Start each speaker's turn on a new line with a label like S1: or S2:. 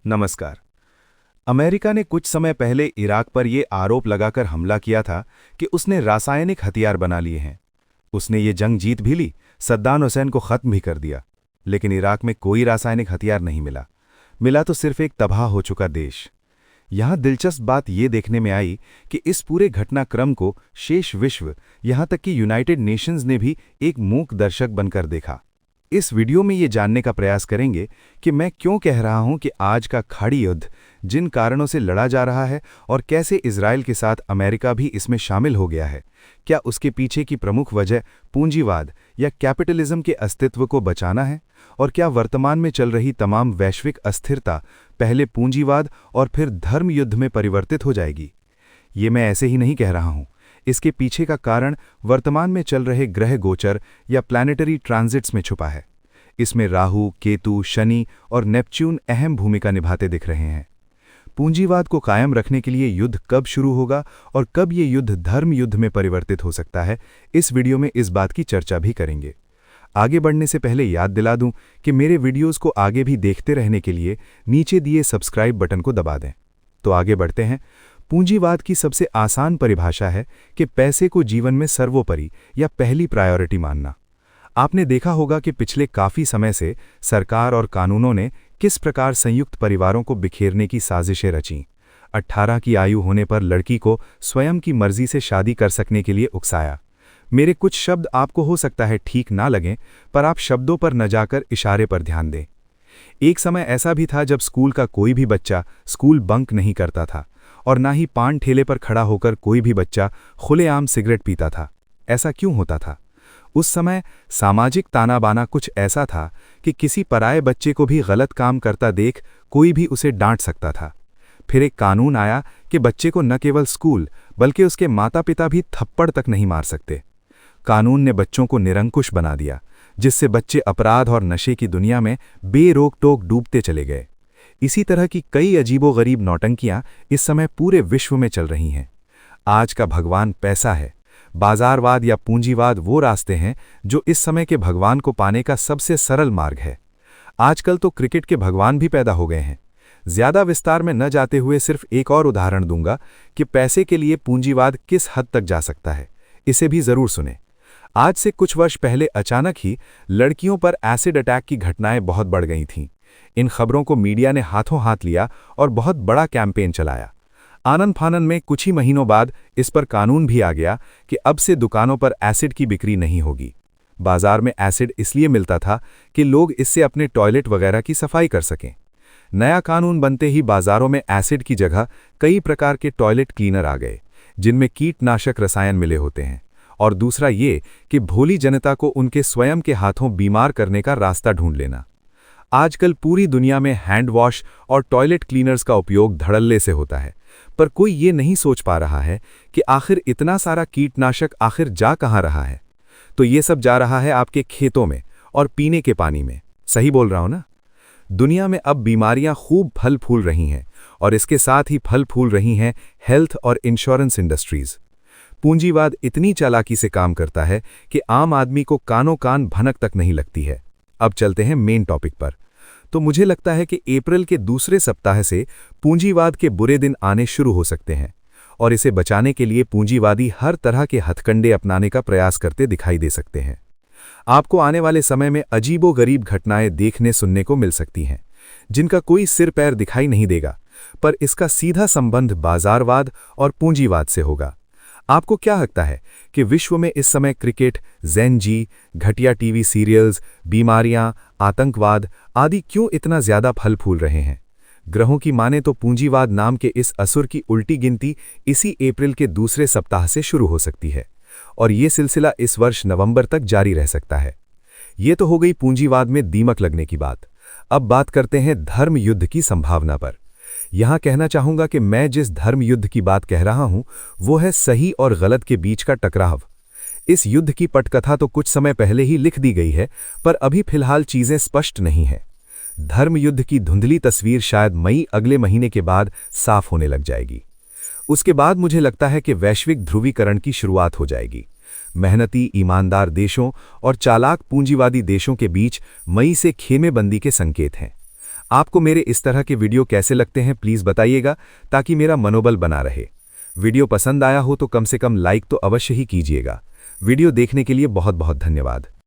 S1: नमस्कार। अमेरिका ने कुछ समय पहले इराक पर यह आरोप लगाकर हमला किया था कि उसने रासायनिक हथियार बना लिए हैं। उसने ये जंग जीत भी ली, सद्दाम हुसैन को खत्म भी कर दिया। लेकिन इराक में कोई रासायनिक हथियार नहीं मिला। मिला तो सिर्फ एक तबाह हो चुका देश। यहां दिलचस्प बात यह देखने में आई कि इस पूरे घटनाक्रम को शेष विश्व, यहां तक कि यूनाइटेड नेशंस ने भी एक मूक दर्शक बनकर देखा। इस वीडियो में ये जानने का प्रयास करेंगे कि मैं क्यों कह रहा हूं कि आज का खाड़ी युद्ध जिन कारणों से लड़ा जा रहा है और कैसे इजराइल के साथ अमेरिका भी इसमें शामिल हो गया है, क्या उसके पीछे की प्रमुख वजह पूंजीवाद या कैपिटलिज्म के अस्तित्व को बचाना है, और क्या वर्तमान में चल रही तमाम वैश्विक अस्थिरता पहले पूंजीवाद और फिर धर्म युद्ध में परिवर्तित हो जाएगी। ये मैं ऐसे ही नहीं कह रहा हूं। इसके पीछे का कारण वर्तमान में चल रहे ग्रह गोचर या प्लैनेटरी ट्रांजिट्स में छुपा है। इसमें राहु, केतु, शनि और नेपच्यून अहम भूमिका निभाते दिख रहे हैं। पूंजीवाद को कायम रखने के लिए युद्ध कब शुरू होगा और कब ये युद्ध धर्म युद्ध में परिवर्तित हो सकता है, इस वीडियो में इस बात की चर्चा भी करेंगे। आगे बढ़ने से पहले याद दिला दूं कि मेरे वीडियोज़ को आगे भी देखते रहने के लिए नीचे दिए सब्सक्राइब बटन को दबा दें। तो आगे बढ़ते हैं। पूंजीवाद की सबसे आसान परिभाषा है कि पैसे को जीवन में सर्वोपरि या पहली प्रायोरिटी मानना। आपने देखा होगा कि पिछले काफी समय से सरकार और कानूनों ने किस प्रकार संयुक्त परिवारों को बिखेरने की साजिशें रचीं। 18 की आयु होने पर लड़की को स्वयं की मर्जी से शादी कर सकने के लिए उकसाया। मेरे कुछ शब्द आपको हो सकता है ठीक ना लगें, पर आप शब्दों पर न जाकर इशारे पर ध्यान दें। एक समय ऐसा भी था जब स्कूल का कोई भी बच्चा स्कूल बंक नहीं करता था, और ना ही पान ठेले पर खड़ा होकर कोई भी बच्चा खुलेआम सिगरेट पीता था। ऐसा क्यों होता था? उस समय सामाजिक ताना-बाना कुछ ऐसा था कि किसी पराये बच्चे को भी गलत काम करता देख कोई भी उसे डांट सकता था। फिर एक कानून आया कि बच्चे को न केवल स्कूल बल्कि उसके माता-पिता भी थप्पड़ तक नहीं मार सकते। कानून ने बच्चों को निरंकुश बना दिया, जिससे बच्चे अपराध और नशे की दुनिया में बेरोक-टोक डूबते चले गए। इसी तरह की कई अजीबोगरीब नौटंकियां इस समय पूरे विश्व में चल रही हैं। आज का भगवान पैसा है। बाजारवाद या पूंजीवाद वो रास्ते हैं जो इस समय के भगवान को पाने का सबसे सरल मार्ग है। आजकल तो क्रिकेट के भगवान भी पैदा हो गए हैं। ज्यादा विस्तार में न जाते हुए सिर्फ एक और उदाहरण दूंगा कि पैसे के लिए पूंजीवाद किस हद तक जा सकता है। इसे भी जरूर सुने। आज से कुछ वर्ष पहले अचानक ही लड़कियों पर एसिड अटैक की घटनाएं बहुत बढ़ गई थीं। इन खबरों को मीडिया ने हाथों हाथ लिया और बहुत बड़ा कैंपेन चलाया। आनन फानन में कुछ ही महीनों बाद इस पर कानून भी आ गया कि अब से दुकानों पर एसिड की बिक्री नहीं होगी। बाजार में एसिड इसलिए मिलता था कि लोग इससे अपने टॉयलेट वगैरह की सफाई कर सकें। नया कानून बनते ही बाजारों में एसिड की जगह कई प्रकार के टॉयलेट क्लीनर आ गए, जिनमें कीटनाशक रसायन मिले होते हैं। और दूसरा ये कि भोली जनता को उनके स्वयं के हाथों बीमार करने का रास्ता ढूंढ लेना। आजकल पूरी दुनिया में हैंड वॉश और टॉयलेट क्लीनर्स का उपयोग धड़ल्ले से होता है, पर कोई ये नहीं सोच पा रहा है कि आखिर इतना सारा कीटनाशक आखिर जा कहाँ रहा है। तो ये सब जा रहा है आपके खेतों में और पीने के पानी में। सही बोल रहा हूं ना? दुनिया में अब बीमारियां खूब फल फूल रही हैं, और इसके साथ ही फल फूल रही हैं हेल्थ और इंश्योरेंस इंडस्ट्रीज। पूंजीवाद इतनी चालाकी से काम करता है कि आम आदमी को कानों कान भनक तक नहीं लगती है। अब चलते हैं मेन टॉपिक पर। तो मुझे लगता है कि अप्रैल के दूसरे सप्ताह से पूंजीवाद के बुरे दिन आने शुरू हो सकते हैं, और इसे बचाने के लिए पूंजीवादी हर तरह के हथकंडे अपनाने का प्रयास करते दिखाई दे सकते हैं। आपको आने वाले समय में अजीबोगरीब घटनाएं देखने सुनने को मिल सकती हैं, जिनका कोई सिर पैर दिखाई नहीं देगा, पर इसका सीधा संबंध बाजारवाद और पूंजीवाद से होगा। आपको क्या लगता है कि विश्व में इस समय क्रिकेट, ज़ेनजी, घटिया टीवी सीरियल्स, बीमारियां, आतंकवाद आदि क्यों इतना ज्यादा फल फूल रहे हैं? ग्रहों की माने तो पूंजीवाद नाम के इस असुर की उल्टी गिनती इसी अप्रैल के दूसरे सप्ताह से शुरू हो सकती है, और ये सिलसिला इस वर्ष नवंबर तक जारी रह सकता है। ये तो हो गई पूंजीवाद में दीमक लगने की बात। अब बात करते हैं धर्म युद्ध की संभावना पर। यहां कहना चाहूंगा कि मैं जिस धर्म युद्ध की बात कह रहा हूं वो है सही और गलत के बीच का टकराव। इस युद्ध की पटकथा तो कुछ समय पहले ही लिख दी गई है, पर अभी फिलहाल चीजें स्पष्ट नहीं हैं। धर्म युद्ध की धुंधली तस्वीर शायद मई अगले महीने के बाद साफ होने लग जाएगी। उसके बाद मुझे लगता है कि वैश्विक ध्रुवीकरण की शुरुआत हो जाएगी। मेहनती, ईमानदार देशों और चालाक पूंजीवादी देशों के बीच मई से खेमेबंदी के संकेत हैं। आपको मेरे इस तरह के वीडियो कैसे लगते हैं प्लीज़ बताइएगा ताकि मेरा मनोबल बना रहे। वीडियो पसंद आया हो तो कम से कम लाइक तो अवश्य ही कीजिएगा। वीडियो देखने के लिए बहुत बहुत धन्यवाद।